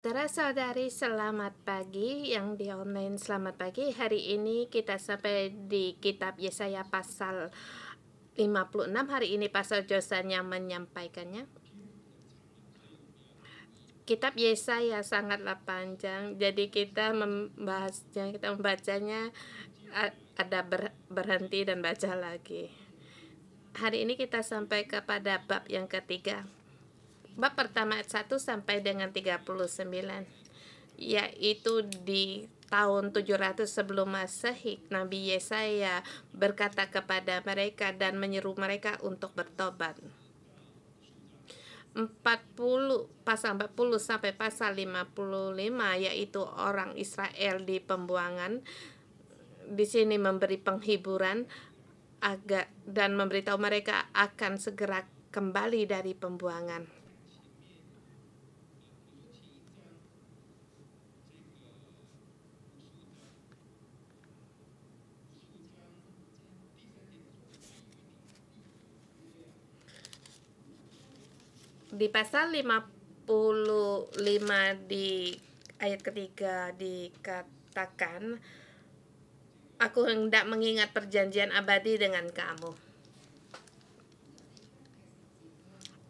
Saudara-saudari, selamat pagi yang di online. Selamat pagi. Hari ini kita sampai di kitab Yesaya pasal 56. Hari ini pasal Josanya menyampaikannya. Kitab Yesaya sangatlah panjang, jadi kita membacanya ada berhenti dan baca lagi. Hari ini kita sampai kepada bab yang ketiga. Bab pertama ayat 1 sampai dengan 39, yaitu di tahun 700 sebelum Masehi, Nabi Yesaya berkata kepada mereka dan menyeru mereka untuk bertobat. 40 sampai pasal 55, yaitu orang Israel di pembuangan. Di sini memberi penghiburan dan memberitahu mereka akan segera kembali dari pembuangan. Di pasal 55 di ayat ketiga dikatakan, aku hendak mengingat perjanjian abadi dengan kamu.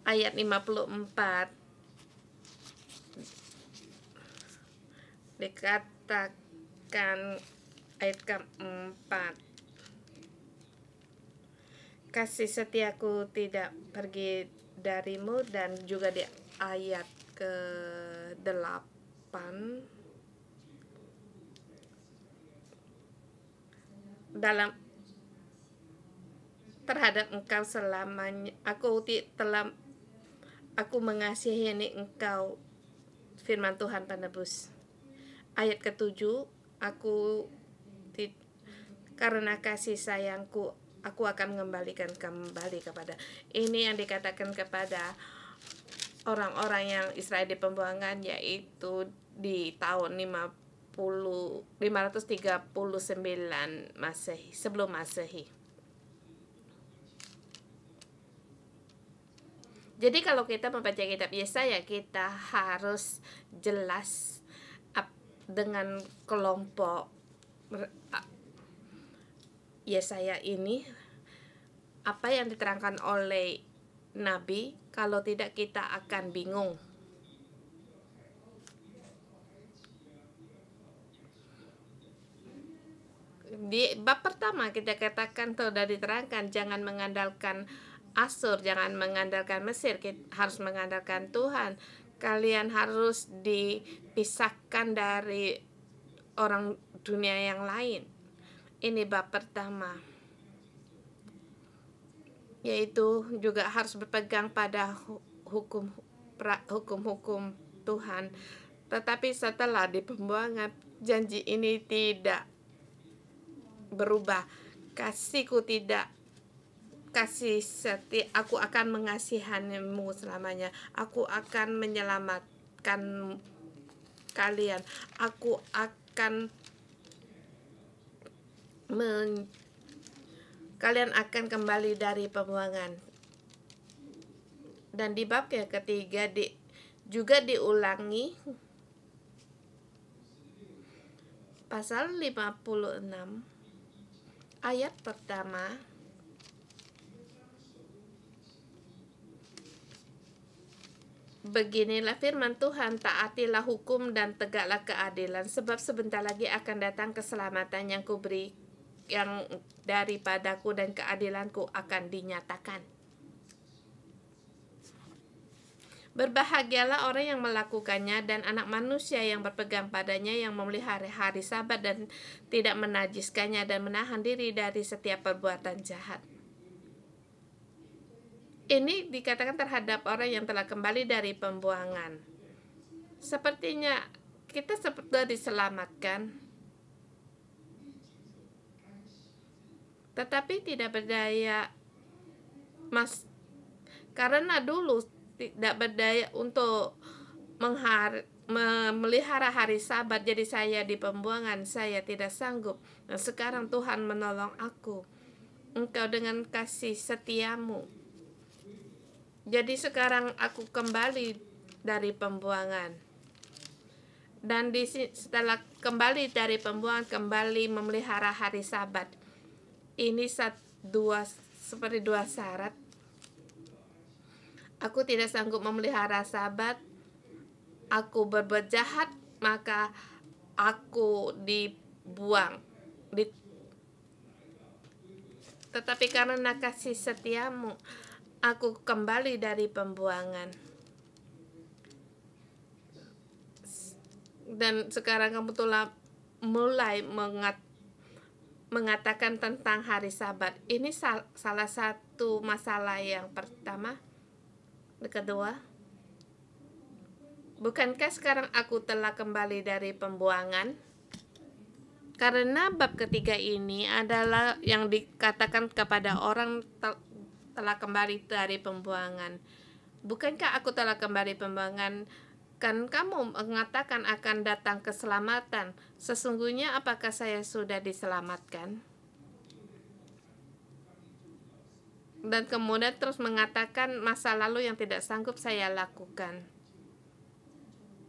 Ayat 54 dikatakan, ayat keempat, kasih setiaku tidak pergi darimu, dan juga di ayat ke-8 dalam terhadap engkau selamanya aku mengasihi engkau, firman Tuhan penebus. Ayat ke-7, karena kasih sayangku aku akan mengembalikan kembali kepada. Ini yang dikatakan kepada orang-orang yang Israel di pembuangan, yaitu di tahun 539 Masehi, sebelum Masehi. Jadi kalau kita membaca kitab Yesaya, kita harus jelas dengan kelompok Yesaya ini apa yang diterangkan oleh Nabi. Kalau tidak, kita akan bingung. Di bab pertama kita katakan, sudah diterangkan, jangan mengandalkan Asyur, jangan mengandalkan Mesir, kita harus mengandalkan Tuhan. Kalian harus dipisahkan dari orang dunia yang lain. Ini bab pertama, yaitu juga harus berpegang pada hukum-hukum Tuhan. Tetapi setelah di pembuangan, janji ini tidak berubah. Aku akan mengasihanimu selamanya. Aku akan menyelamatkan kalian. Aku akan kalian akan kembali dari pembuangan. Dan di bab yang ketiga juga diulangi, pasal 56 ayat pertama, beginilah firman Tuhan, taatilah hukum dan tegaklah keadilan, sebab sebentar lagi akan datang keselamatan yang kuberi, yang daripadaku, dan keadilanku akan dinyatakan. Berbahagialah orang yang melakukannya, dan anak manusia yang berpegang padanya, yang memelihara hari Sabat dan tidak menajiskannya, dan menahan diri dari setiap perbuatan jahat. Ini dikatakan terhadap orang yang telah kembali dari pembuangan. Sepertinya kita sudah diselamatkan, tetapi tidak berdaya, karena dulu tidak berdaya untuk memelihara hari Sabat. Jadi saya di pembuangan, saya tidak sanggup. Nah, sekarang Tuhan menolong aku. Engkau dengan kasih setiamu. Jadi sekarang aku kembali dari pembuangan. Dan setelah kembali dari pembuangan, kembali memelihara hari Sabat. Ini seperti dua syarat. Aku tidak sanggup memelihara Sabat, aku berbuat jahat, maka aku dibuang. Tetapi karena kasih setiamu, aku kembali dari pembuangan. Dan sekarang kamu telah mulai mengatakan tentang hari Sabat. Ini salah satu masalah yang pertama. Kedua, bukankah sekarang aku telah kembali dari pembuangan? Karena bab ketiga ini adalah yang dikatakan kepada orang telah kembali dari pembuangan. Bukankah aku telah kembali pembuangan? Kan kamu mengatakan akan datang keselamatan. Sesungguhnya apakah saya sudah diselamatkan? Dan kemudian terus mengatakan masa lalu yang tidak sanggup saya lakukan.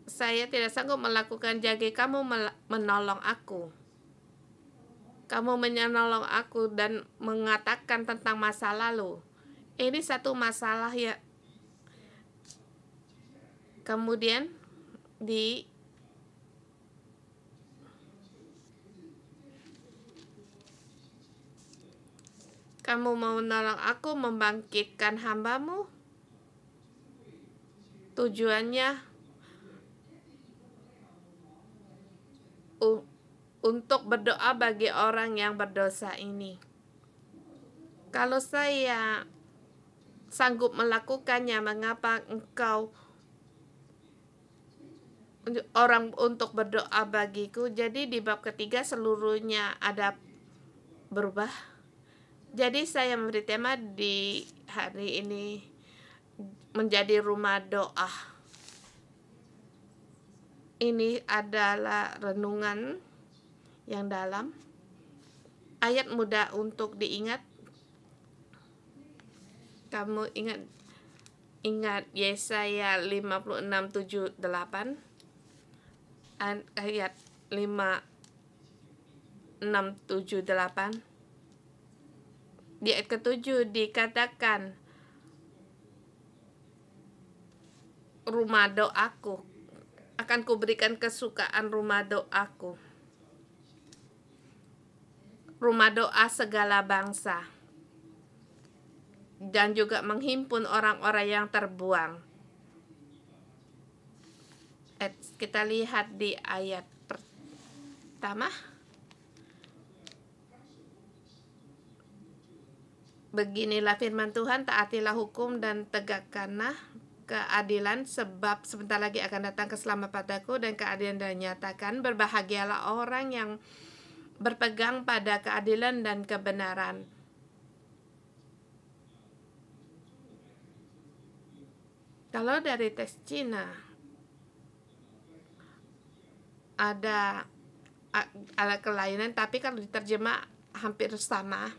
Saya tidak sanggup melakukan, jadi kamu menolong aku. Kamu menolong aku dan mengatakan tentang masa lalu. Ini satu masalah ya. Kemudian kamu mau menolong aku membangkitkan hambamu. Tujuannya untuk berdoa bagi orang yang berdosa ini. Kalau saya sanggup melakukannya, mengapa engkau orang untuk berdoa bagiku? Jadi di bab ketiga seluruhnya ada berubah. Jadi saya memberi tema di hari ini menjadi rumah doa. Ini adalah renungan yang dalam. Ayat mudah untuk diingat. Kamu ingat Yesaya 56:7-8. Ayat 56:7-8. Di ayat ke-7 dikatakan rumah doaku, akan kuberikan kesukaan rumah doaku, rumah doa segala bangsa, dan juga menghimpun orang-orang yang terbuang. Kita lihat di ayat pertama. Beginilah firman Tuhan, taatilah hukum dan tegakkanlah keadilan, sebab sebentar lagi akan datang keselamatan padaku dan keadilan dinyatakan. Berbahagialah orang yang berpegang pada keadilan dan kebenaran. Kalau dari teks Cina ada kelainan, tapi kalau diterjemah hampir sama.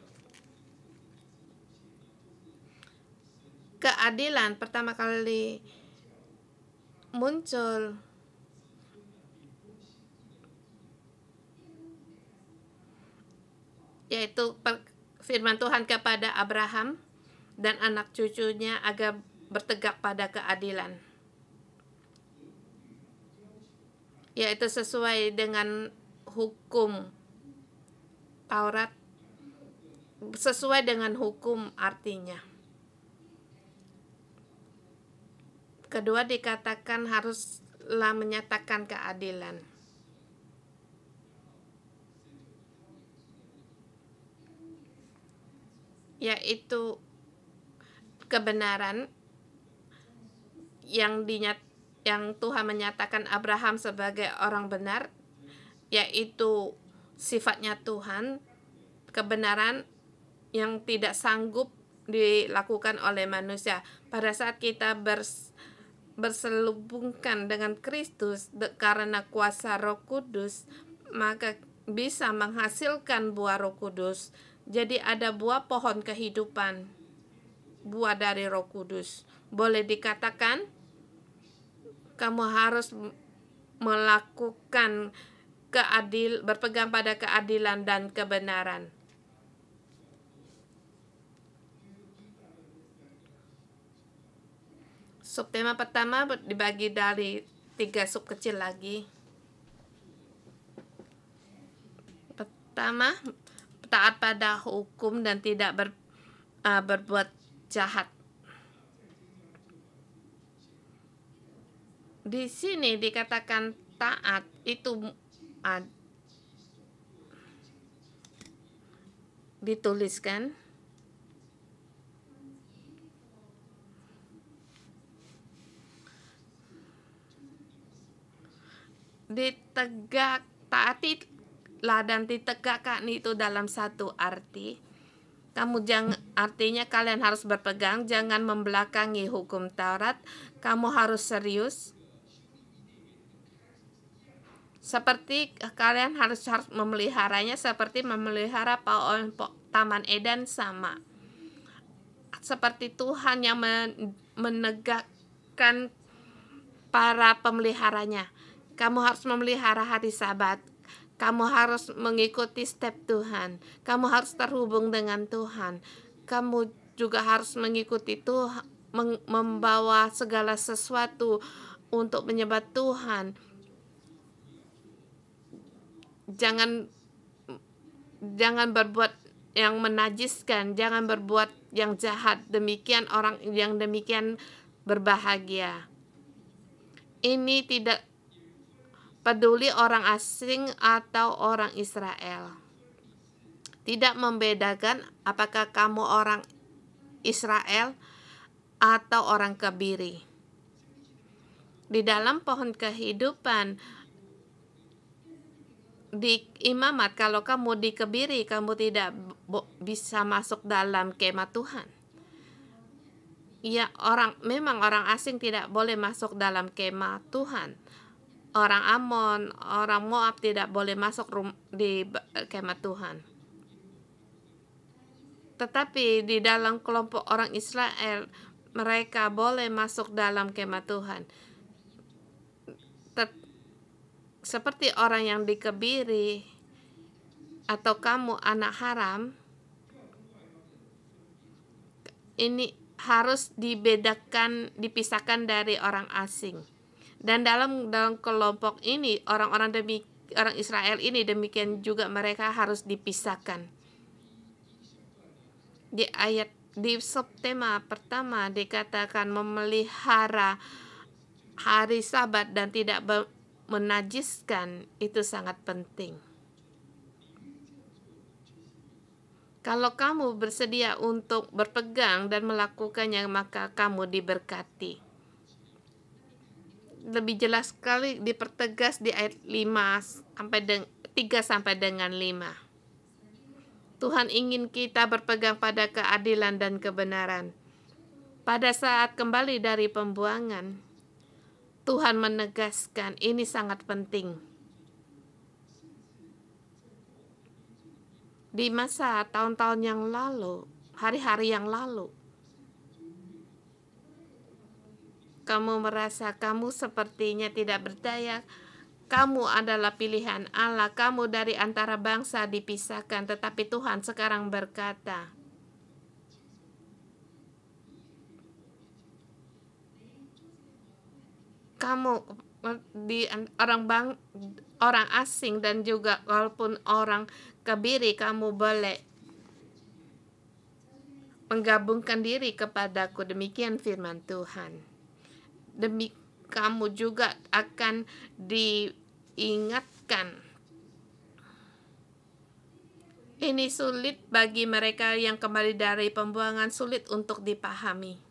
Keadilan pertama kali muncul yaitu firman Tuhan kepada Abraham dan anak cucunya agar bertegak pada keadilan, yaitu sesuai dengan hukum Taurat, sesuai dengan hukum artinya. Kedua dikatakan haruslah menyatakan keadilan. Yaitu kebenaran yang Tuhan menyatakan Abraham sebagai orang benar, yaitu sifatnya Tuhan, kebenaran yang tidak sanggup dilakukan oleh manusia. Pada saat kita berselubungkan dengan Kristus karena kuasa Roh Kudus, maka bisa menghasilkan buah Roh Kudus. Jadi ada buah pohon kehidupan, buah dari Roh Kudus. Boleh dikatakan kamu harus melakukan berpegang pada keadilan dan kebenaran. Subtema pertama dibagi dari 3 sub kecil lagi. Pertama, taat pada hukum dan tidak berbuat jahat. Di sini dikatakan taat itu dituliskan taatilah dan ditegakkan itu dalam satu arti. Artinya kalian harus berpegang, jangan membelakangi hukum Taurat. Kamu harus serius. Seperti kalian harus memeliharanya seperti memelihara Taman Eden sama. Seperti Tuhan yang menegakkan para pemeliharanya. Kamu harus memelihara hari Sabat. Kamu harus mengikuti step Tuhan. Kamu harus terhubung dengan Tuhan. Kamu juga harus mengikuti Tuhan, membawa segala sesuatu untuk menyembah Tuhan. Jangan berbuat yang menajiskan, jangan berbuat yang jahat. Demikian orang yang demikian berbahagia. Ini tidak peduli orang asing atau orang Israel. Tidak membedakan apakah kamu orang Israel atau orang kebiri. Di dalam pohon kehidupan, di imamat, kalau kamu dikebiri, kamu tidak bisa masuk dalam kemah Tuhan. Ya, memang orang asing tidak boleh masuk dalam kemah Tuhan. Orang Amon, orang Moab tidak boleh masuk di kemah Tuhan. Tetapi di dalam kelompok orang Israel, mereka boleh masuk dalam kemah Tuhan. Seperti orang yang dikebiri atau kamu anak haram, ini harus dipisahkan dari orang asing. Dan dalam kelompok ini orang Israel ini demikian juga mereka harus dipisahkan. Di subtema pertama dikatakan memelihara hari Sabat dan tidak menajiskan, itu sangat penting. Kalau kamu bersedia untuk berpegang dan melakukannya, maka kamu diberkati. Lebih jelas sekali dipertegas di ayat 3 sampai dengan 5. Tuhan ingin kita berpegang pada keadilan dan kebenaran. Pada saat kembali dari pembuangan, Tuhan menegaskan ini sangat penting. Di masa tahun-tahun yang lalu, hari-hari yang lalu, kamu merasa kamu sepertinya tidak berdaya. Kamu adalah pilihan Allah. Kamu dari antara bangsa dipisahkan. Tetapi Tuhan sekarang berkata, kamu orang asing dan juga walaupun orang kebiri, kamu boleh menggabungkan diri kepadaku. Demikian firman Tuhan. Kamu juga akan diingatkan. Ini sulit bagi mereka yang kembali dari pembuangan, sulit untuk dipahami.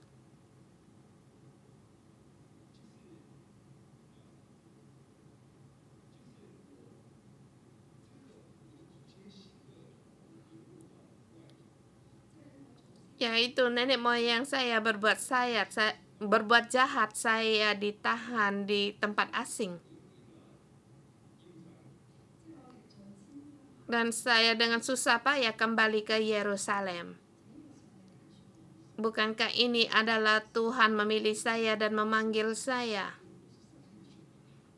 Yaitu nenek moyang saya berbuat jahat, saya ditahan di tempat asing. Dan saya dengan susah payah kembali ke Yerusalem. Bukankah ini adalah Tuhan memilih saya dan memanggil saya?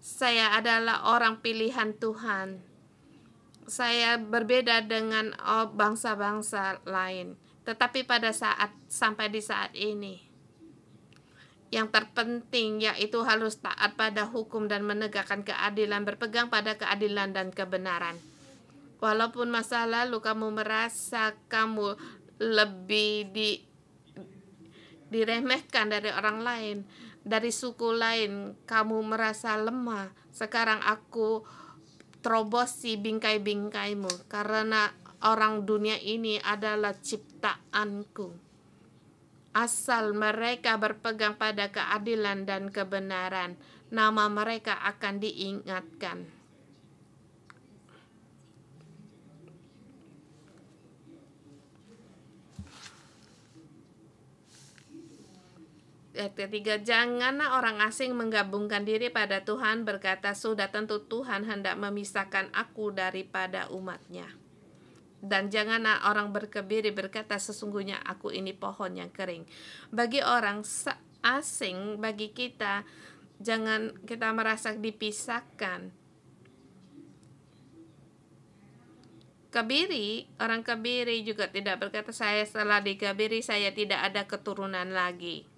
Saya adalah orang pilihan Tuhan. Saya berbeda dengan bangsa-bangsa lain. Tetapi pada sampai di saat ini, yang terpenting yaitu harus taat pada hukum dan menegakkan keadilan, berpegang pada keadilan dan kebenaran. Walaupun masa lalu kamu merasa kamu lebih diremehkan dari orang lain, dari suku lain, kamu merasa lemah. Sekarang aku terobosi bingkai-bingkaimu, karena orang dunia ini adalah ciptaanku. Asal mereka berpegang pada keadilan dan kebenaran, nama mereka akan diingatkan. Ayat ketiga, janganlah orang asing menggabungkan diri pada Tuhan, berkata, sudah tentu Tuhan hendak memisahkan aku daripada umatnya. Dan janganlah orang berkebiri berkata, sesungguhnya aku ini pohon yang kering. Bagi orang asing, bagi kita, jangan kita merasa dipisahkan. Orang kebiri juga tidak berkata, saya setelah dikebiri, saya tidak ada keturunan lagi.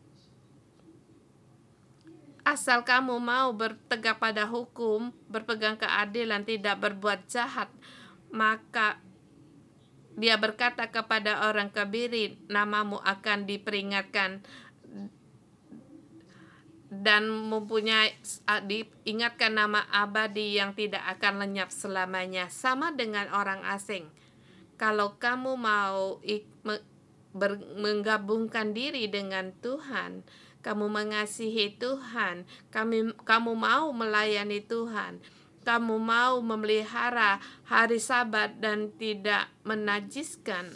Asal kamu mau bertegak pada hukum, berpegang keadilan, tidak berbuat jahat, maka dia berkata kepada orang kebiri, namamu akan diperingatkan dan mempunyai diingatkan nama abadi yang tidak akan lenyap selamanya. Sama dengan orang asing. Kalau kamu mau menggabungkan diri dengan Tuhan, kamu mengasihi Tuhan, kamu mau melayani Tuhan, kamu mau memelihara hari Sabat dan tidak menajiskan,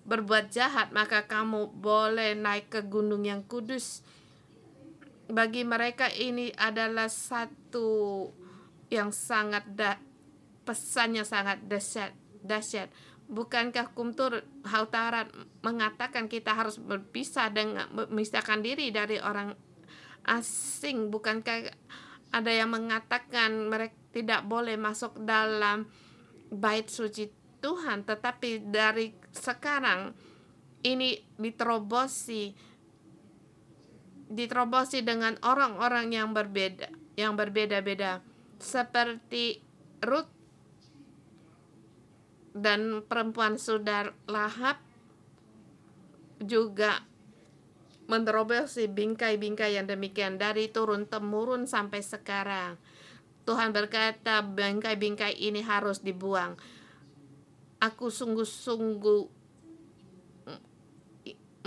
berbuat jahat, maka kamu boleh naik ke gunung yang kudus. Bagi mereka ini adalah satu yang sangat pesannya sangat dahsyat. Bukankah Kumtur Hautarat mengatakan kita harus memisahkan diri dari orang asing? Bukankah ada yang mengatakan mereka tidak boleh masuk dalam bait suci Tuhan? Tetapi dari sekarang ini diterobosi dengan orang-orang yang berbeda-beda, seperti Rut dan perempuan Sudar Lahab juga menerobosi bingkai-bingkai yang demikian dari turun-temurun sampai sekarang. Tuhan berkata, bingkai-bingkai ini harus dibuang. Aku sungguh-sungguh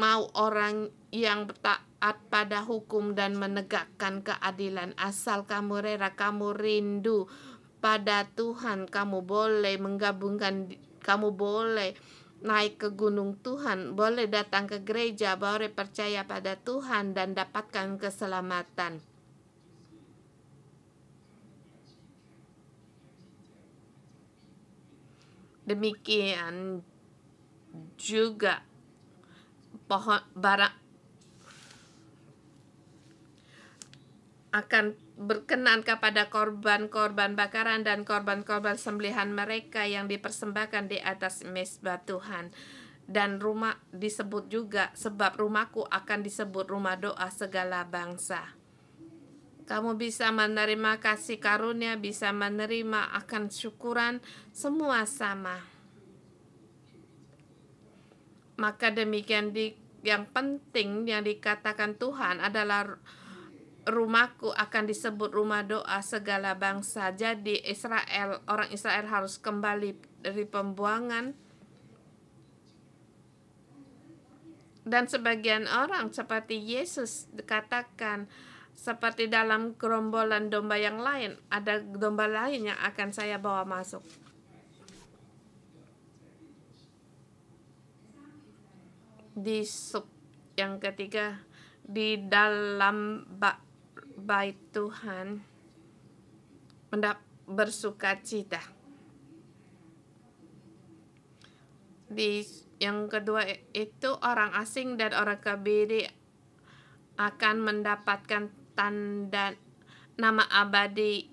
mau orang yang taat pada hukum dan menegakkan keadilan. Asal kamu rela, kamu rindu pada Tuhan, kamu boleh menggabungkan, kamu boleh naik ke gunung Tuhan, boleh datang ke gereja, boleh percaya pada Tuhan dan dapatkan keselamatan. Demikian juga pohon bara akan berkenan kepada korban-korban bakaran dan korban-korban sembelihan mereka yang dipersembahkan di atas mezbah Tuhan. Dan rumah disebut juga, sebab rumahku akan disebut rumah doa segala bangsa. Kamu bisa menerima kasih karunia, bisa menerima akan syukuran, semua sama. Maka demikian yang penting yang dikatakan Tuhan adalah rumahku akan disebut rumah doa segala bangsa. Jadi orang Israel harus kembali dari pembuangan. Dan sebagian orang seperti Yesus dikatakan, seperti dalam gerombolan domba yang lain, ada domba lain yang akan saya bawa masuk. Di yang ketiga, di dalam bait Tuhan bersukacita. Yang kedua itu orang asing dan orang kebiri akan mendapatkan tanda nama abadi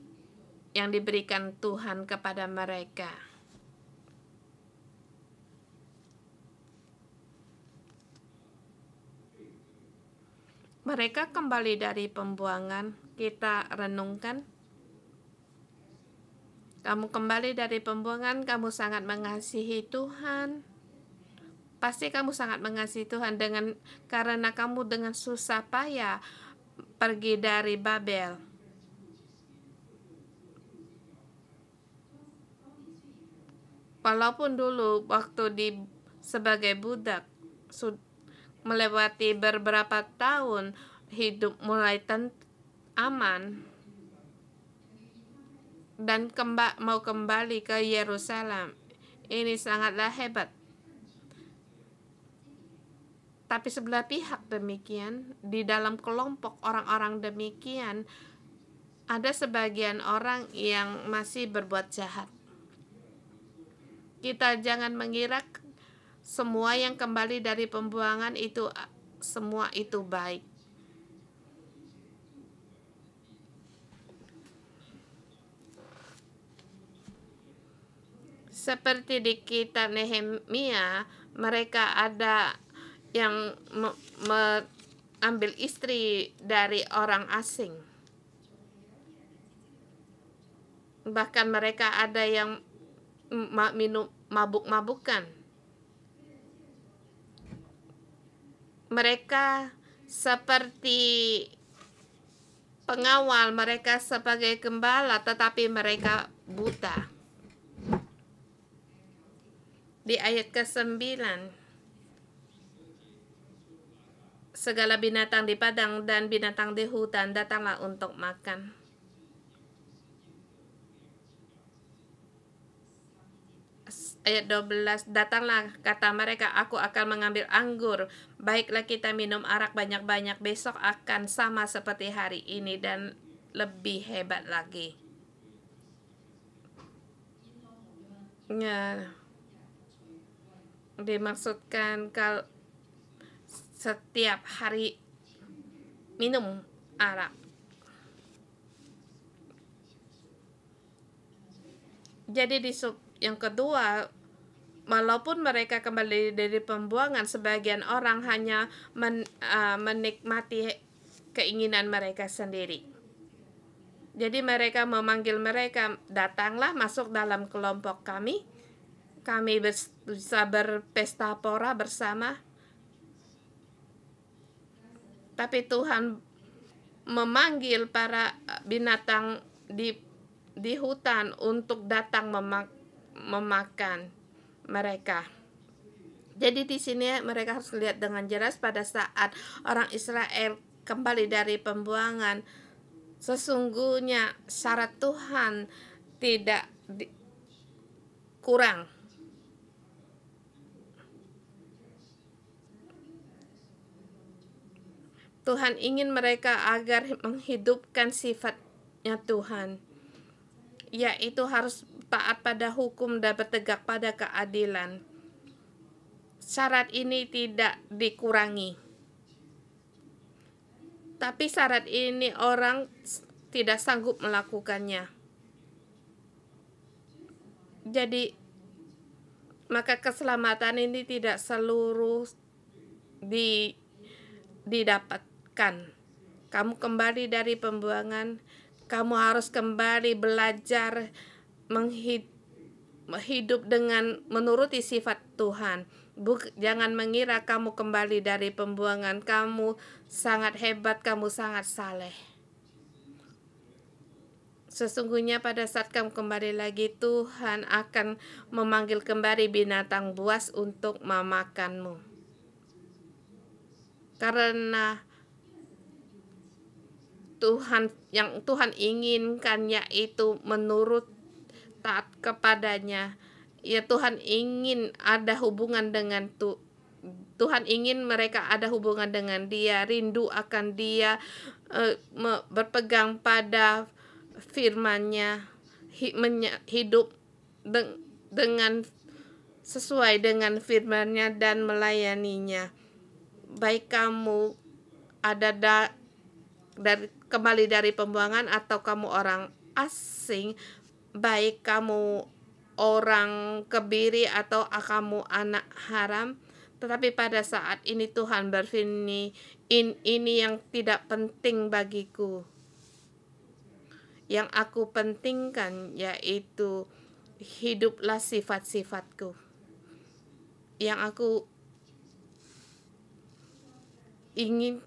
yang diberikan Tuhan kepada mereka. Mereka kembali dari pembuangan, kita renungkan. Kamu kembali dari pembuangan, kamu sangat mengasihi Tuhan. Pasti kamu sangat mengasihi Tuhan karena kamu dengan susah payah pergi dari Babel. Walaupun dulu waktu sebagai budak melewati beberapa tahun hidup mulai aman dan mau kembali ke Yerusalem, ini sangatlah hebat. Tapi sebelah pihak demikian, di dalam kelompok orang-orang demikian, ada sebagian orang yang masih berbuat jahat. Kita jangan mengira semua yang kembali dari pembuangan itu semua itu baik. Seperti di kitab Nehemia, mereka ada yang mengambil istri dari orang asing. Bahkan mereka ada yang minum mabuk-mabukan. Mereka seperti pengawal, mereka sebagai gembala, tetapi mereka buta. Di ayat ke-9, segala binatang di padang dan binatang di hutan datanglah untuk makan. Ayat 12, datanglah kata mereka, aku akan mengambil anggur, baiklah kita minum arak banyak-banyak, besok akan sama seperti hari ini dan lebih hebat lagi. Ya, dimaksudkan kalau setiap hari minum arak. Jadi di sub yang kedua, walaupun mereka kembali dari pembuangan, sebagian orang hanya menikmati keinginan mereka sendiri. Jadi mereka memanggil mereka, datanglah masuk dalam kelompok kami bisa berpesta pora bersama. Tapi Tuhan memanggil para binatang di hutan untuk datang memakan mereka. Jadi di sini mereka harus lihat dengan jelas pada saat orang Israel kembali dari pembuangan, sesungguhnya syarat Tuhan tidak kurang. Tuhan ingin mereka agar menghidupkan sifatnya Tuhan, yaitu harus taat pada hukum dan bertegak pada keadilan. Syarat ini tidak dikurangi. Tapi syarat ini orang tidak sanggup melakukannya. Jadi, maka keselamatan ini tidak seluruh didapatkan. Kamu kembali dari pembuangan, kamu harus kembali belajar hidup dengan menuruti sifat Tuhan. Jangan mengira kamu kembali dari pembuangan, kamu sangat hebat, kamu sangat saleh. Sesungguhnya pada saat kamu kembali lagi, Tuhan akan memanggil kembali binatang buas untuk memakanmu. Karena yang Tuhan inginkan yaitu menurut taat kepadanya. Ya, Tuhan ingin ada hubungan dengan Tuhan ingin mereka ada hubungan dengan Dia, rindu akan Dia, berpegang pada firman-Nya, hidup dengan sesuai dengan firman-Nya dan melayaninya. Baik kamu ada dari kembali dari pembuangan atau kamu orang asing, baik kamu orang kebiri atau kamu anak haram, tetapi pada saat ini Tuhan berfirman, ini yang tidak penting bagiku. Yang aku pentingkan yaitu hiduplah sifat-sifatku. Yang aku ingin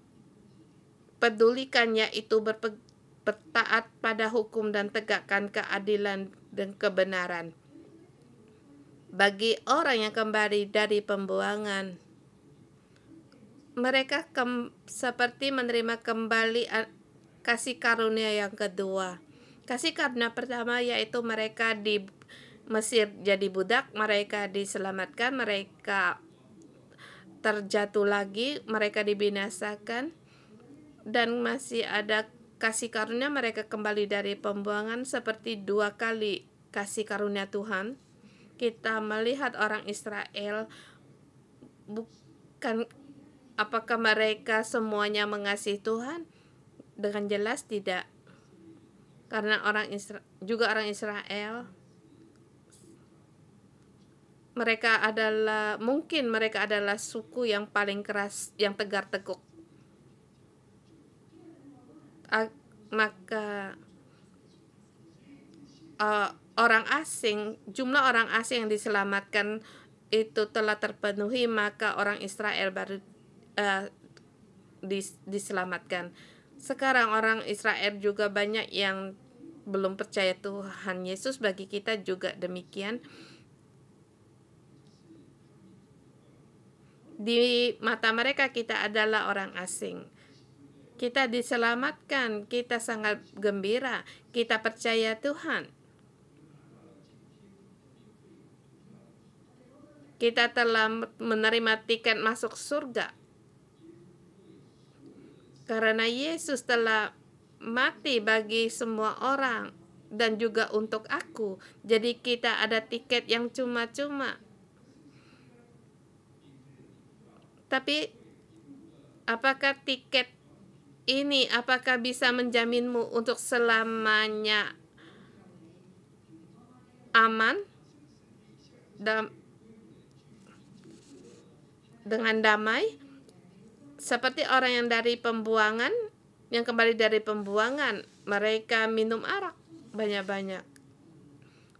pedulikan yaitu bertaat pada hukum dan tegakkan keadilan dan kebenaran. Bagi orang yang kembali dari pembuangan, mereka seperti menerima kembali kasih karunia yang kedua. Kasih karunia pertama yaitu mereka di Mesir jadi budak, mereka diselamatkan, mereka terjatuh lagi, mereka dibinasakan, dan masih ada kasih karunia mereka kembali dari pembuangan seperti 2 kali kasih karunia Tuhan. Kita melihat orang Israel, bukan apakah mereka semuanya mengasihi Tuhan? Dengan jelas tidak. Karena orang Israel mungkin mereka adalah suku yang paling keras, yang tegar teguk. Maka jumlah orang asing yang diselamatkan itu telah terpenuhi, maka orang Israel baru diselamatkan. Sekarang orang Israel juga banyak yang belum percaya Tuhan Yesus, bagi kita juga demikian. Di mata mereka kita adalah orang asing. Kita diselamatkan, kita sangat gembira, kita percaya Tuhan. Kita telah menerima tiket masuk surga. Karena Yesus telah mati bagi semua orang dan juga untuk aku. Jadi kita ada tiket yang cuma-cuma. Tapi apakah tiket ini bisa menjaminmu untuk selamanya aman dengan damai? Seperti orang yang yang kembali dari pembuangan, mereka minum arak banyak-banyak.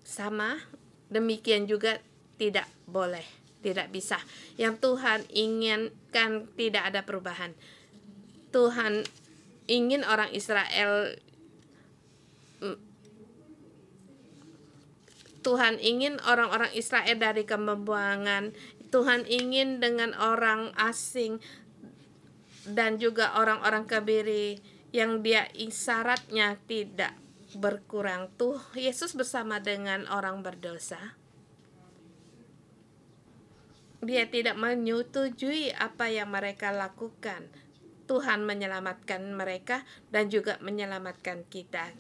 Sama, demikian juga tidak boleh, tidak bisa. Yang Tuhan inginkan tidak ada perubahan. Tuhan ingin orang Israel, Tuhan ingin orang-orang Israel dari pembuangan. Tuhan ingin dengan orang asing dan juga orang-orang kebiri yang dia syaratnya tidak berkurang. Yesus bersama dengan orang berdosa. Dia tidak menyetujui apa yang mereka lakukan. Tuhan menyelamatkan mereka dan juga menyelamatkan kita.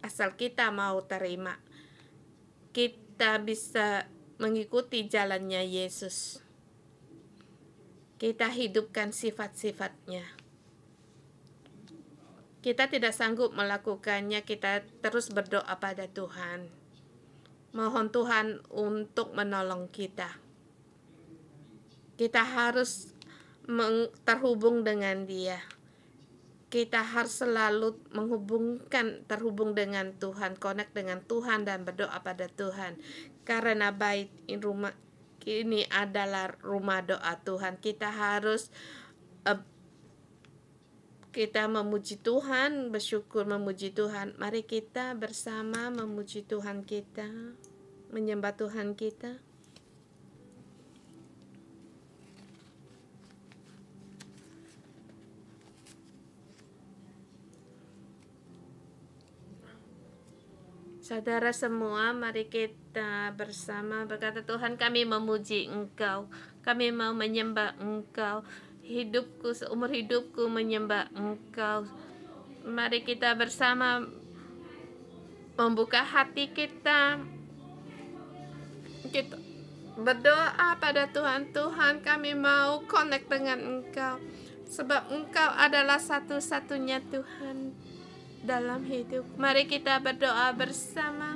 Asal kita mau terima, kita bisa mengikuti jalannya Yesus. Kita hidupkan sifat-sifatnya. Kita tidak sanggup melakukannya, kita terus berdoa pada Tuhan. Mohon Tuhan untuk menolong kita. Kita harus terhubung dengan Dia. Kita harus selalu terhubung dengan Tuhan, connect dengan Tuhan dan berdoa pada Tuhan. Karena rumah ini adalah rumah doa Tuhan. Kita harus kita memuji Tuhan, bersyukur memuji Tuhan. Mari kita bersama memuji Tuhan kita, menyembah Tuhan kita. Saudara semua, mari kita bersama berkata, Tuhan, kami memuji Engkau, kami mau menyembah Engkau, seumur hidupku menyembah Engkau. Mari kita bersama membuka hati kita berdoa pada Tuhan. Tuhan, kami mau connect dengan Engkau. sebab Engkau adalah satu-satunya Tuhan dalam hidup. Mari kita berdoa bersama.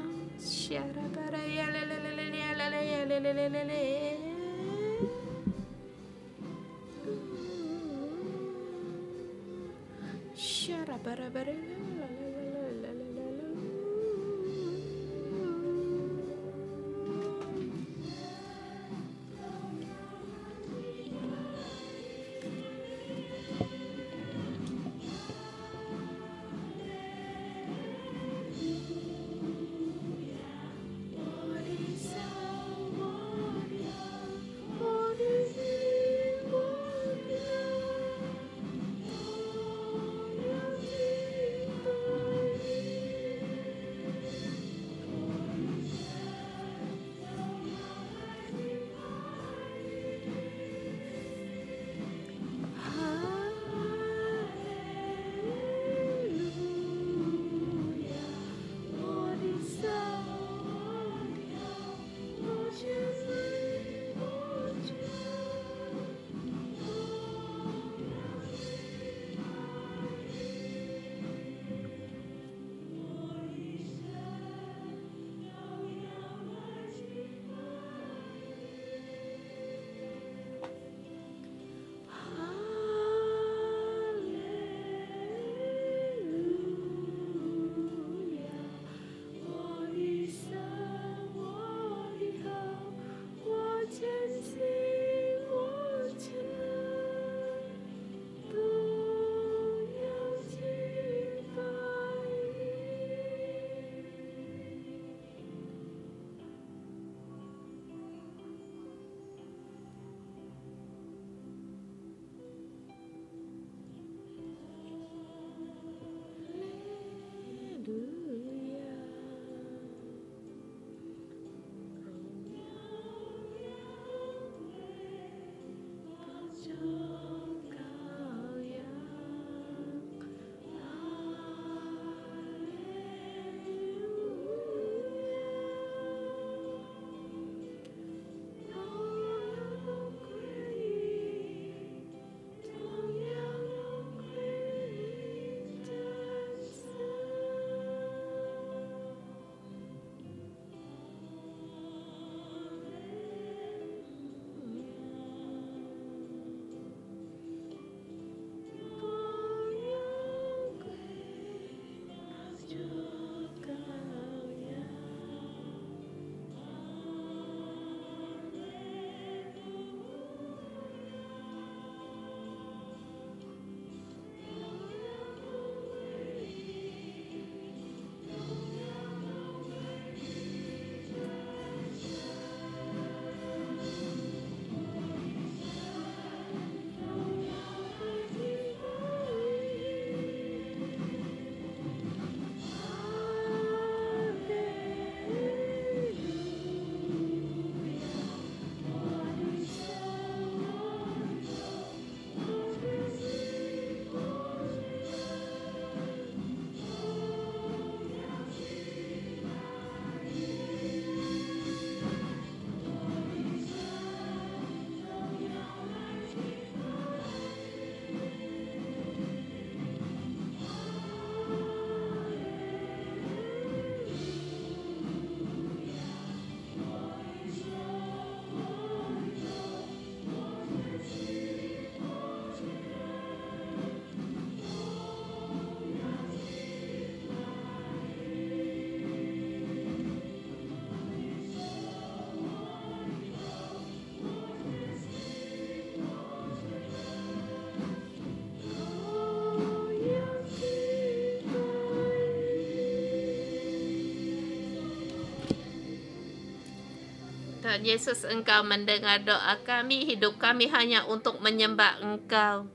Tuhan Yesus, Engkau mendengar doa kami, hidup kami hanya untuk menyembah Engkau.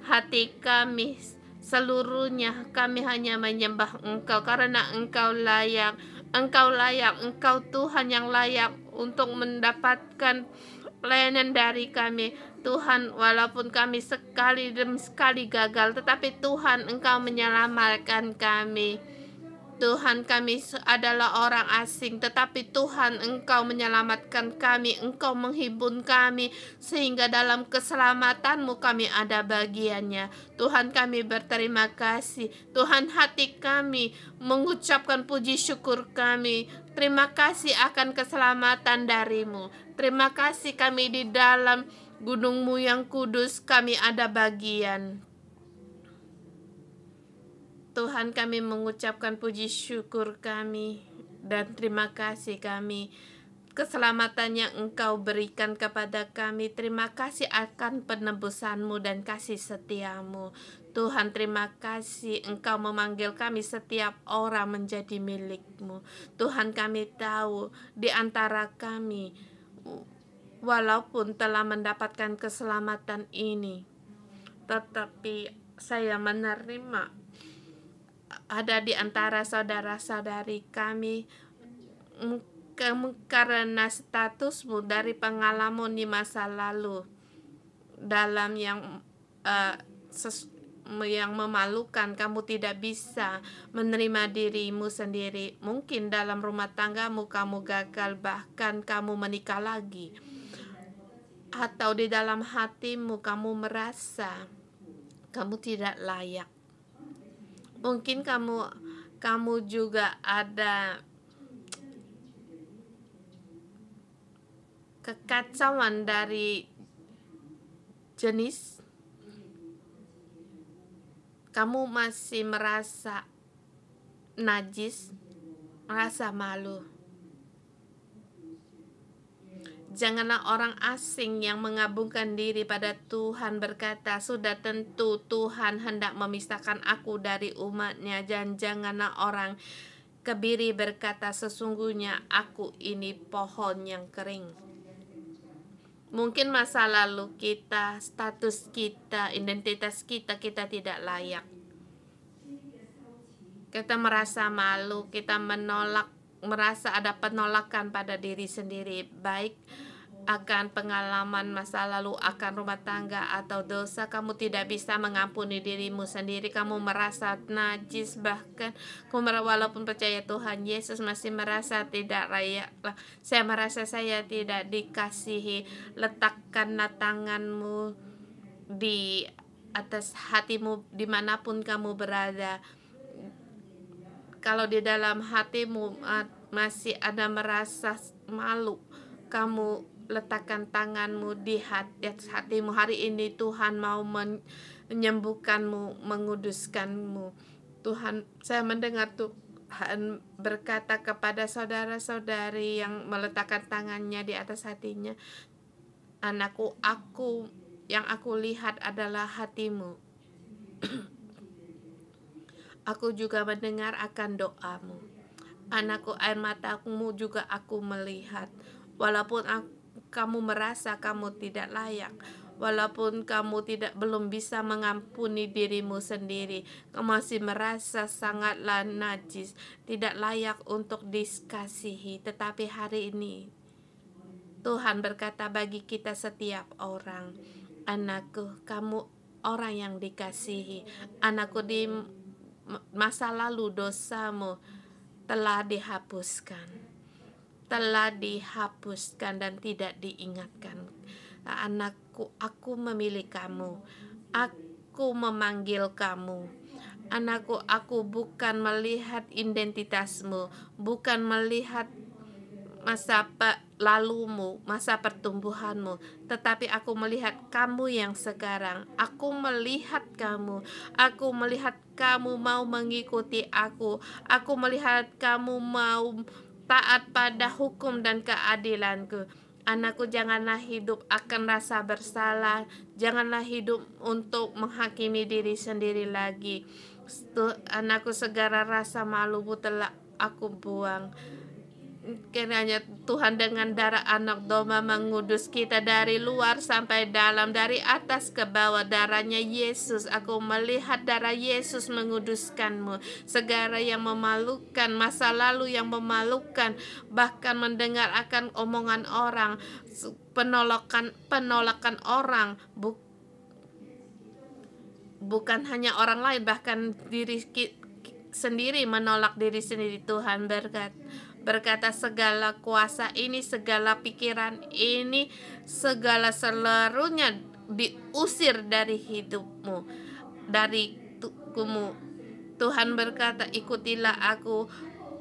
Hati kami seluruhnya kami hanya menyembah Engkau karena Engkau layak. Engkau layak, Engkau Tuhan yang layak untuk mendapatkan pelayanan dari kami. Tuhan, walaupun kami sekali demi sekali gagal, tetapi Tuhan, Engkau menyelamatkan kami. Tuhan, kami adalah orang asing, tetapi Tuhan, Engkau menyelamatkan kami, Engkau menghimpun kami, sehingga dalam keselamatan-Mu kami ada bagiannya. Tuhan, kami berterima kasih. Tuhan, hati kami mengucapkan puji syukur kami. Terima kasih akan keselamatan dari-Mu. Terima kasih kami di dalam gunung-Mu yang kudus, kami ada bagian. Tuhan, kami mengucapkan puji syukur kami dan terima kasih kami. Keselamatan yang Engkau berikan kepada kami. Terima kasih akan penebusan-Mu dan kasih setia-Mu. Tuhan, terima kasih Engkau memanggil kami setiap orang menjadi milik-Mu. Tuhan, kami tahu di antara kami, walaupun telah mendapatkan keselamatan ini, tetapi saya menerima ada di antara saudara-saudari kami karena statusmu dari pengalaman di masa lalu dalam yang memalukan, kamu tidak bisa menerima dirimu sendiri. Mungkin dalam rumah tanggamu kamu gagal, bahkan kamu menikah lagi, atau di dalam hatimu kamu merasa kamu tidak layak. Mungkin kamu juga ada kekacauan dari jenis kamu masih merasa najis, merasa malu. Janganlah orang asing yang mengabungkan diri pada Tuhan berkata, sudah tentu Tuhan hendak memisahkan aku dari umat-Nya. Dan janganlah orang kebiri berkata, sesungguhnya aku ini pohon yang kering. Mungkin masa lalu kita, status kita, identitas kita tidak layak. Kita merasa malu, kita merasa ada penolakan pada diri sendiri, baik akan pengalaman masa lalu, akan rumah tangga atau dosa. Kamu tidak bisa mengampuni dirimu sendiri, kamu merasa najis, bahkan walaupun percaya Tuhan Yesus masih merasa tidak layak. Saya merasa saya tidak dikasihi. Letakkanlah tanganmu di atas hatimu dimanapun kamu berada. Kalau di dalam hatimu masih ada merasa malu, kamu letakkan tanganmu di hatimu. Hari ini Tuhan mau menyembuhkanmu, menguduskanmu. Tuhan, saya mendengar Tuhan berkata kepada saudara-saudari yang meletakkan tangannya di atas hatinya, anakku, yang aku lihat adalah hatimu. Aku juga mendengar akan doamu. Anakku, air matamu juga aku melihat. Walaupun kamu merasa kamu tidak layak, walaupun kamu belum bisa mengampuni dirimu sendiri, kamu masih merasa sangatlah najis, tidak layak untuk dikasihi. Tetapi hari ini Tuhan berkata bagi kita setiap orang, anakku, kamu orang yang dikasihi. Anakku, di masa lalu dosamu telah dihapuskan dan tidak diingatkan. Anakku, aku memilih kamu, aku memanggil kamu. Anakku, aku bukan melihat identitasmu, bukan melihat masa lalumu, masa pertumbuhanmu, tetapi aku melihat kamu yang sekarang. Aku melihat kamu mau mengikuti aku. Aku melihat kamu mau taat pada hukum dan keadilanku. Anakku, janganlah hidup akan rasa bersalah, janganlah hidup untuk menghakimi diri sendiri lagi. Anakku, segala rasa malumu telah aku buang. Kiranya Tuhan dengan darah anak domba mengudus kita dari luar sampai dalam, dari atas ke bawah. Darahnya Yesus, aku melihat darah Yesus menguduskanmu. Segala yang memalukan, masa lalu yang memalukan, bahkan mendengar akan omongan orang, penolakan orang, bukan hanya orang lain, bahkan diri kita, sendiri menolak diri sendiri. Tuhan berkata segala kuasa ini, segala pikiran ini, segala seluruhnya diusir dari hidupmu, dari tubuhmu. Tuhan berkata, ikutilah aku,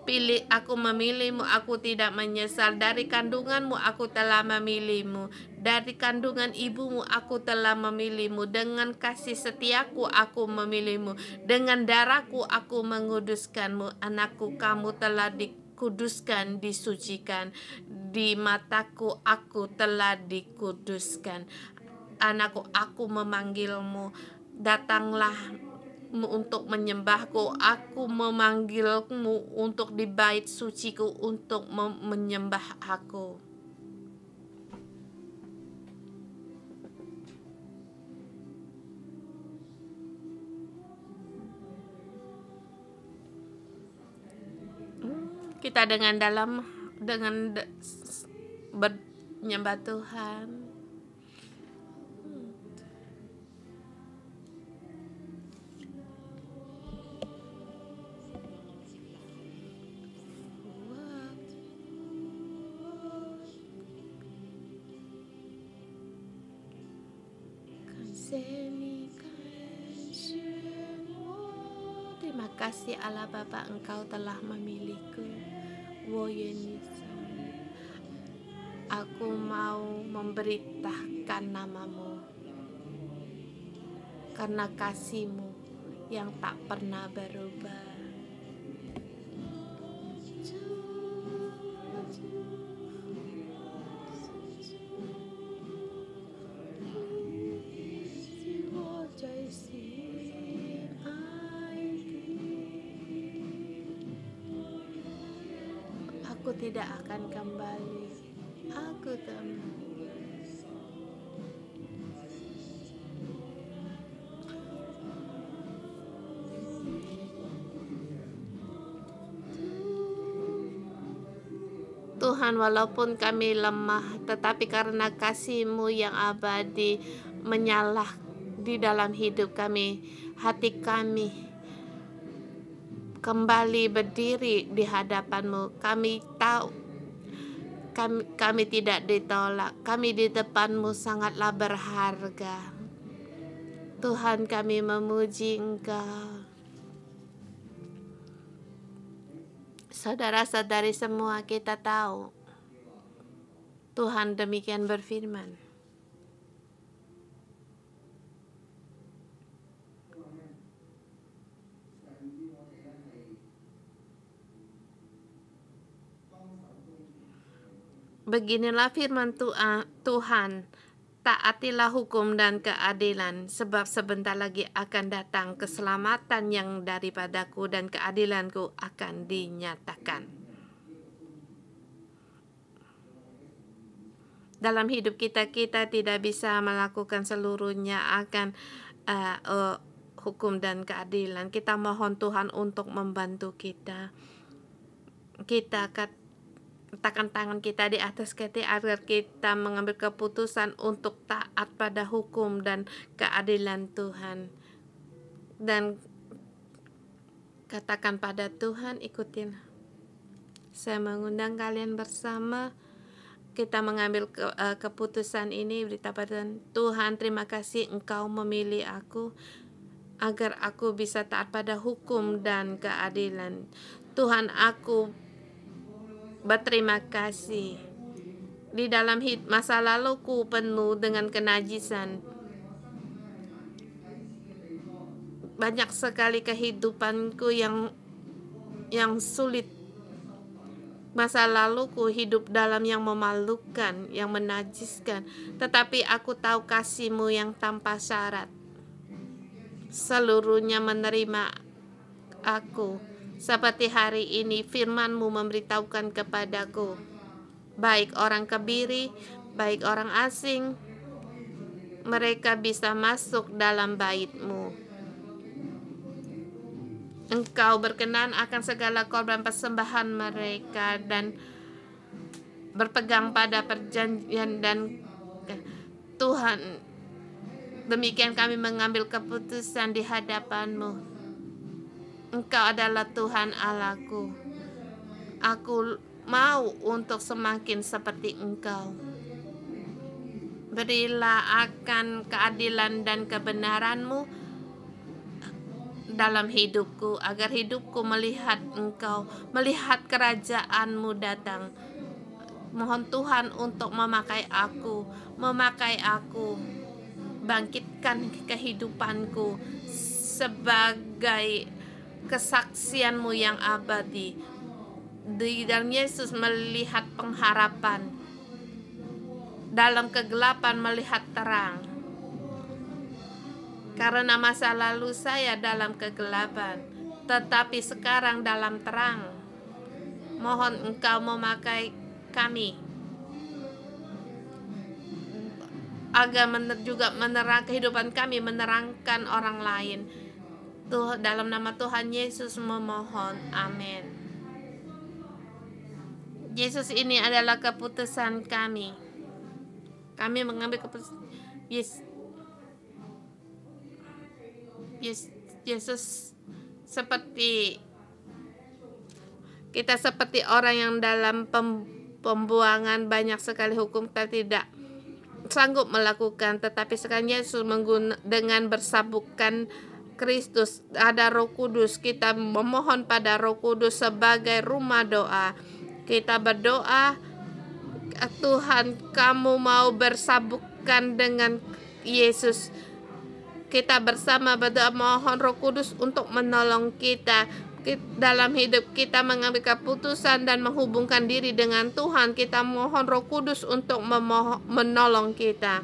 pilih aku, memilihmu, aku tidak menyesal. Dari kandunganmu aku telah memilihmu, dari kandungan ibumu aku telah memilihmu. Dengan kasih setiaku aku memilihmu, dengan darahku aku menguduskanmu. Anakku, kamu telah dikuduskan, disucikan. Di mataku aku telah dikuduskan. Anakku, aku memanggilmu, datanglah untuk menyembahku. Aku memanggilmu untuk di bait suciku untuk menyembah aku. Kita dengan menyembah Tuhan. Terima kasih Allah Bapa, Engkau telah memilihku. Aku mau memberitakan namamu karena kasih-Mu yang tak pernah berubah. Aku tidak akan kembali. Aku Tuhan, walaupun kami lemah, tetapi karena kasih-Mu yang abadi menyala di dalam hidup kami, hati kami kembali berdiri di hadapan-Mu. Kami tahu kami tidak ditolak. Kami di depan-Mu sangatlah berharga. Tuhan, kami memuji Engkau. Saudara-saudari semua, kita tahu Tuhan demikian berfirman. Beginilah firman Tuhan, taatilah hukum dan keadilan, sebab sebentar lagi akan datang keselamatan yang daripadaku dan keadilanku akan dinyatakan. Dalam hidup kita tidak bisa melakukan seluruhnya akan hukum dan keadilan. Kita mohon Tuhan untuk membantu kita. Kita letakkan tangan kita di atas kita agar kita mengambil keputusan untuk taat pada hukum dan keadilan Tuhan. Dan katakan pada Tuhan, ikutin. Saya mengundang kalian bersama. Kita mengambil keputusan ini. Berita pada Tuhan, terima kasih Engkau memilih aku agar aku bisa taat pada hukum dan keadilan. Tuhan, aku berterima kasih. Di dalam masa laluku penuh dengan kenajisan. Banyak sekali kehidupanku yang sulit. Masa laluku hidup dalam yang memalukan, yang menajiskan. Tetapi aku tahu kasih-Mu yang tanpa syarat. Seluruhnya menerima aku. Seperti hari ini firman-Mu memberitahukan kepadaku, baik orang kebiri, baik orang asing, mereka bisa masuk dalam bait-Mu. Engkau berkenan akan segala korban persembahan mereka dan berpegang pada perjanjian dan Tuhan, demikian kami mengambil keputusan di hadapan-Mu. Engkau adalah Tuhan Allahku. Aku mau untuk semakin seperti Engkau. Berilah akan keadilan dan kebenaran-Mu dalam hidupku, agar hidupku melihat Engkau, melihat kerajaan-Mu datang. Mohon Tuhan untuk memakai aku, bangkitkan kehidupanku sebagai kesaksian-Mu yang abadi. Di dalam Yesus melihat pengharapan, dalam kegelapan melihat terang. Karena masa lalu saya dalam kegelapan, tetapi sekarang dalam terang. Mohon Engkau memakai kami agar juga menerang kehidupan kami, menerangkan orang lain. Dalam nama Tuhan Yesus memohon, amin. Yesus, ini adalah keputusan kami. Kami mengambil keputusan. Yesus, seperti kita seperti orang yang dalam pembuangan banyak sekali hukum kita tidak sanggup melakukan, tetapi sekarang Yesus dengan bersabukkan Kristus, ada Roh Kudus, kita memohon pada Roh Kudus sebagai rumah doa. Kita berdoa, Tuhan, kamu mau bersabukkan dengan Yesus. Kita bersama berdoa, mohon Roh Kudus untuk menolong kita dalam hidup kita mengambil keputusan dan menghubungkan diri dengan Tuhan. Kita mohon Roh Kudus untuk menolong kita.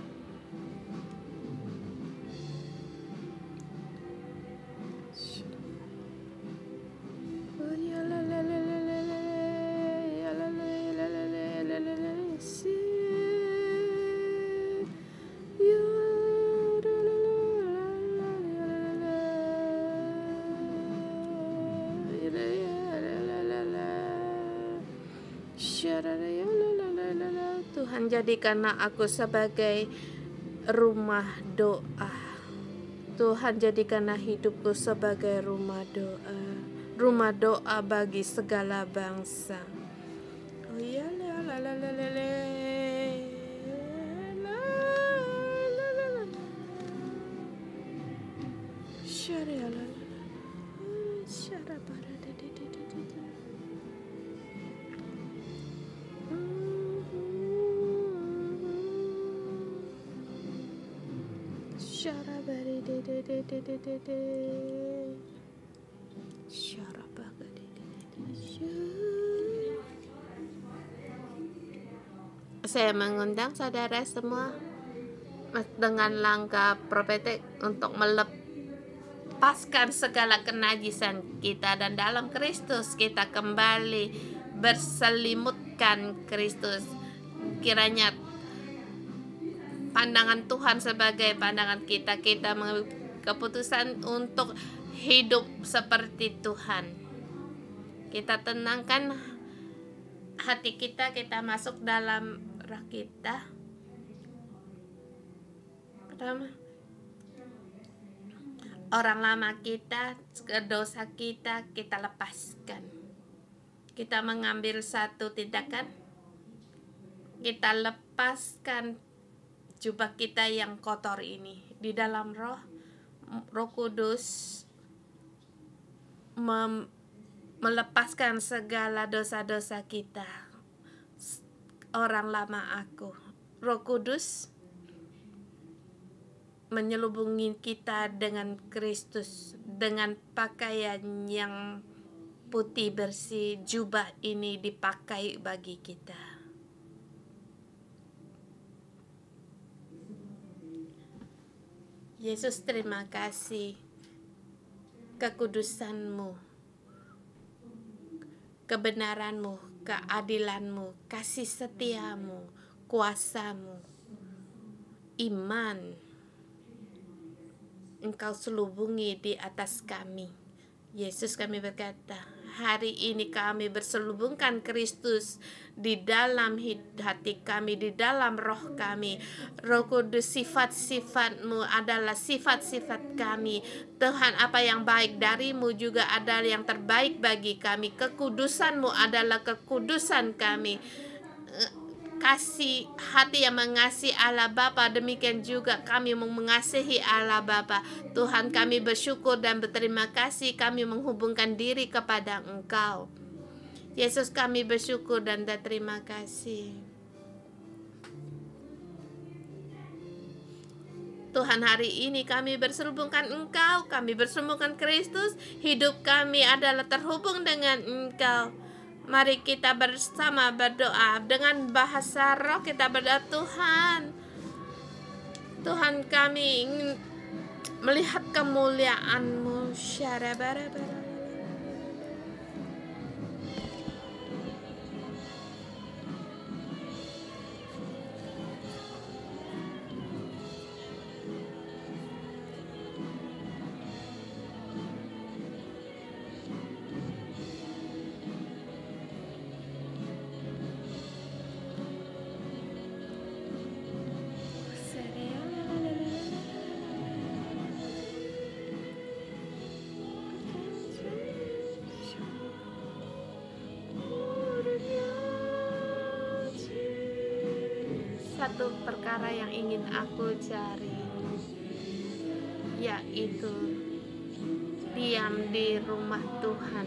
Tuhan, jadikanlah aku sebagai rumah doa. Tuhan, jadikanlah hidupku sebagai rumah doa bagi segala bangsa. Oh ya, saya mengundang saudara semua dengan langkah profetik untuk melepaskan segala kenajisan kita, dan dalam Kristus kita kembali berselimutkan Kristus. Kiranya pandangan Tuhan sebagai pandangan kita mengambil keputusan untuk hidup seperti Tuhan. Kita tenangkan hati kita masuk dalam roh kita. Pertama, orang lama kita, dosa kita lepaskan. Kita mengambil satu tindakan, kita lepaskan jubah kita yang kotor ini. Di dalam Roh Kudus melepaskan segala dosa-dosa kita. Orang lama aku, Roh Kudus menyelubungi kita dengan Kristus, dengan pakaian yang putih bersih. Jubah ini dipakai bagi kita. Yesus, terima kasih. Kekudusan-Mu, kebenaran-Mu, keadilan-Mu, kasih setia-Mu, kuasa-Mu, iman Engkau selubungi di atas kami. Yesus, kami berkata, hari ini kami berselubungkan Kristus di dalam hati kami, di dalam roh kami. Roh Kudus, sifat-sifat-Mu adalah sifat-sifat kami. Tuhan, apa yang baik dari-Mu juga adalah yang terbaik bagi kami. Kekudusan-Mu adalah kekudusan kami. Kasih hati yang mengasihi Allah Bapa, demikian juga kami mengasihi Allah Bapa. Tuhan, kami bersyukur dan berterima kasih, kami menghubungkan diri kepada Engkau. Yesus, kami bersyukur dan berterima kasih. Tuhan, hari ini kami berselubungkan Engkau, kami berselubungkan Kristus. Hidup kami adalah terhubung dengan Engkau. Mari kita bersama berdoa dengan bahasa roh. Kita berdoa, Tuhan, kami ingin melihat kemuliaan-Mu. Syarabara-bara. Satu perkara yang ingin aku cari, yaitu diam di rumah Tuhan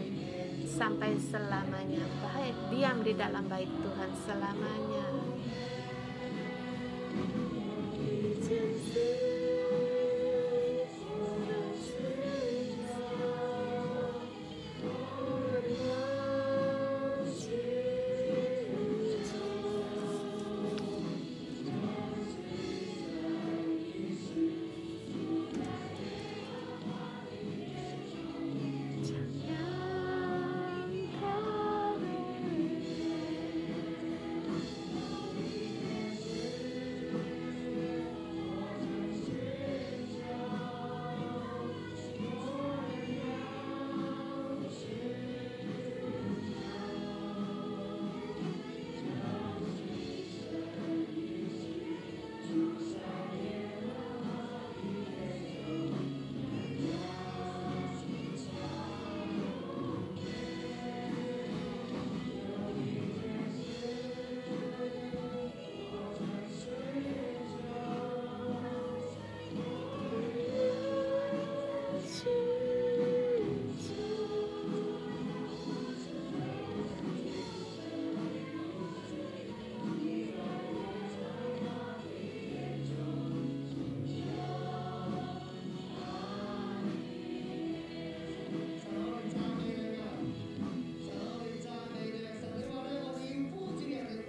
sampai selamanya. Baik, diam di dalam bait Tuhan selamanya.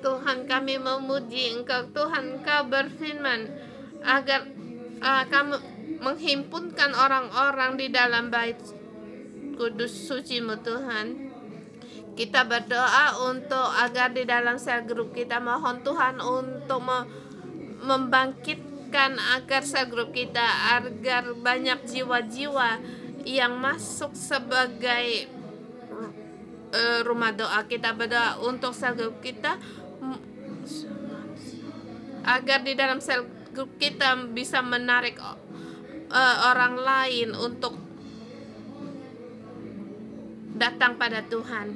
Tuhan, kami memuji Engkau. Tuhan, Engkau berfirman agar kamu menghimpunkan orang-orang di dalam bait kudus suci-Mu, Tuhan. Kita berdoa untuk agar di dalam sel grup kita, mohon Tuhan untuk membangkitkan agar sel grup kita, agar banyak jiwa-jiwa yang masuk sebagai rumah doa. Kita berdoa untuk sel grup kita, agar di dalam sel grup kita bisa menarik orang lain untuk datang pada Tuhan.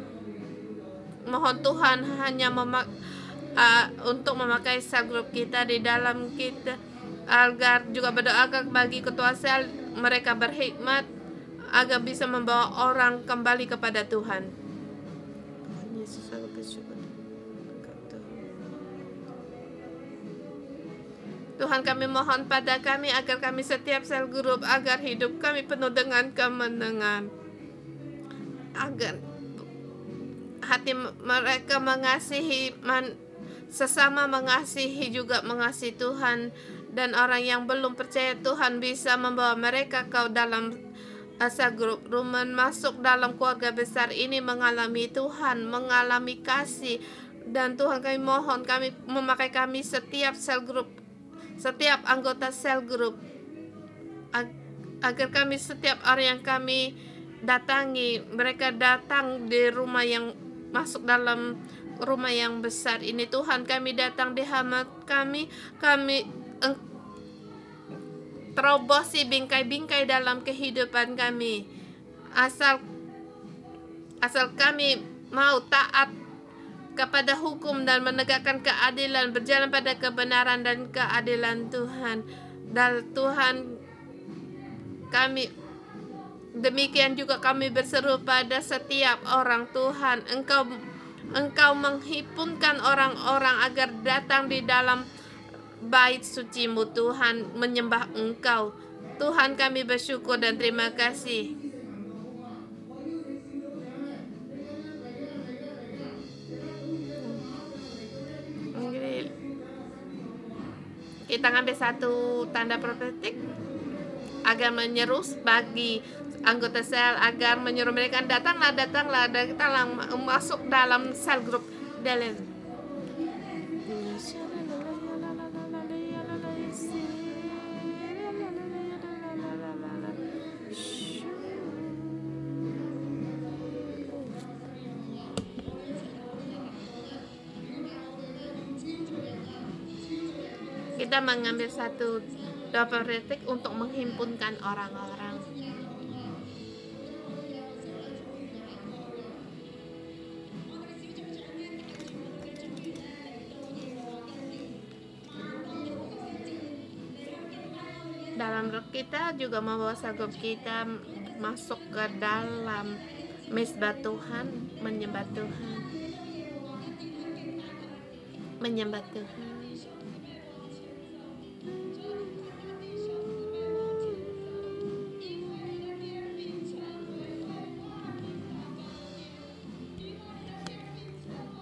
Mohon Tuhan hanya untuk memakai sel grup kita di dalam kita, agar juga berdoa bagi ketua sel, mereka berhikmat agar bisa membawa orang kembali kepada Tuhan. Yesus, aku bersyukur. Tuhan, kami mohon pada kami agar kami setiap sel grup, agar hidup kami penuh dengan kemenangan, agar hati mereka mengasihi sesama, mengasihi juga mengasihi Tuhan, dan orang yang belum percaya Tuhan bisa membawa mereka ke dalam sel grup rumah, masuk dalam keluarga besar ini, mengalami Tuhan, mengalami kasih. Dan Tuhan, kami mohon, kami memakai kami setiap sel grup, setiap anggota sel grup, agar kami setiap orang yang kami datangi. Mereka datang di rumah yang masuk dalam rumah yang besar ini. Tuhan, kami datang di hamba kami terobosi bingkai-bingkai dalam kehidupan kami. Asal kami mau taat kepada hukum dan menegakkan keadilan, berjalan pada kebenaran dan keadilan Tuhan. Dan Tuhan, kami demikian juga kami berseru pada setiap orang. Tuhan, Engkau menghimpunkan orang-orang agar datang di dalam bait suci-Mu, Tuhan, menyembah Engkau. Tuhan, kami bersyukur dan terima kasih. Kita ngambil satu tanda profetik agar menyeru bagi anggota sel, agar menyuruh mereka datanglah, dan kita masuk dalam sel grup Delen. Kita mengambil satu doa profetik untuk menghimpunkan orang-orang. Dalam roh kita juga membawa sagup kita masuk ke dalam mezbah Tuhan, menyembah Tuhan. Menyembah Tuhan.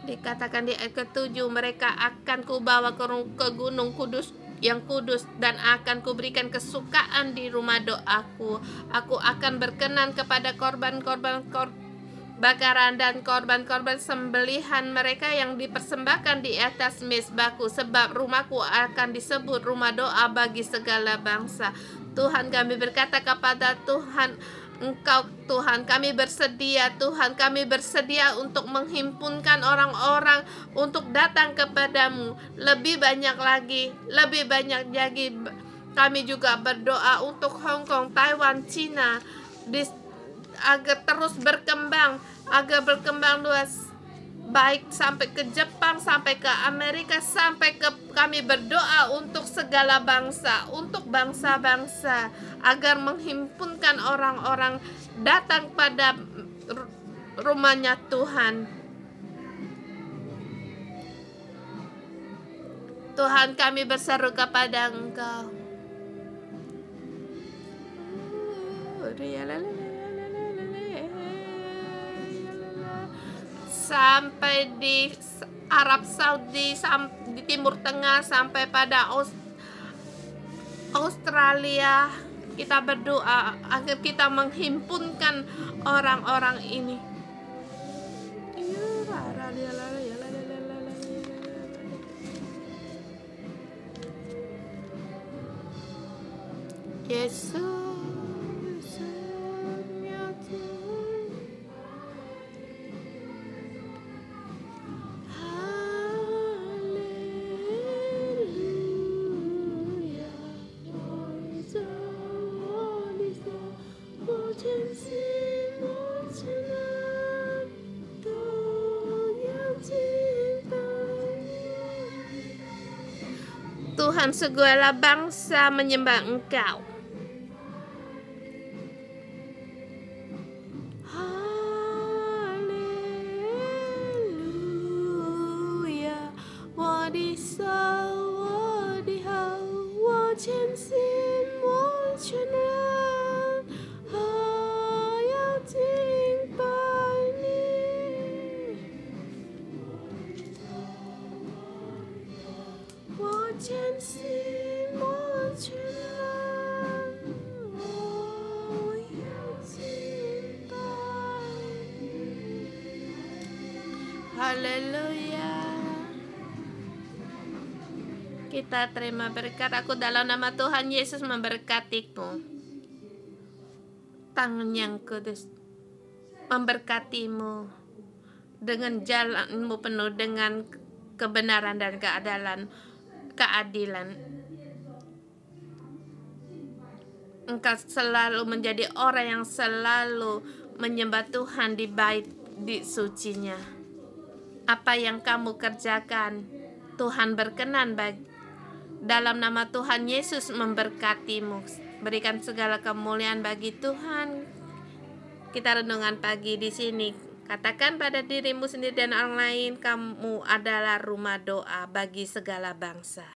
Dikatakan di ayat ke-7, mereka akan kubawa ke gunung kudus yang kudus, dan akan kuberikan kesukaan di rumah doaku. Aku akan berkenan kepada korban-korban bakaran dan korban-korban sembelihan mereka yang dipersembahkan di atas mezbahku, sebab rumahku akan disebut rumah doa bagi segala bangsa. Tuhan, kami berkata kepada Tuhan, Engkau Tuhan, kami bersedia, Tuhan, kami bersedia untuk menghimpunkan orang-orang untuk datang kepadamu lebih banyak lagi. Kami juga berdoa untuk Hong Kong, Taiwan, Cina, agar terus berkembang, luas, baik sampai ke Jepang, sampai ke Amerika, kami berdoa untuk segala bangsa, untuk bangsa-bangsa, agar menghimpunkan orang-orang datang pada rumahnya Tuhan. Tuhan, kami berseru kepada Engkau. Sampai di Arab Saudi, di Timur Tengah, sampai pada Australia, kita berdoa agar kita menghimpunkan orang-orang ini. Yesus. Tuhan, segala bangsa menyembah Engkau. Haleluya, 我的手，我的好，我全心，我全人，我要敬拜你。我全心，我全人，我要敬拜你。Haleluya. Kita terima berkat. Aku dalam nama Tuhan Yesus memberkatimu. Tangan yang kudus memberkatimu dengan jalanmu penuh dengan kebenaran dan keadilan. Engkau selalu menjadi orang yang selalu menyembah Tuhan di bait di sucinya. Apa yang kamu kerjakan, Tuhan berkenan dalam nama Tuhan Yesus memberkatimu. Berikan segala kemuliaan bagi Tuhan. Kita renungan pagi di sini. Katakan pada dirimu sendiri dan orang lain, kamu adalah rumah doa bagi segala bangsa.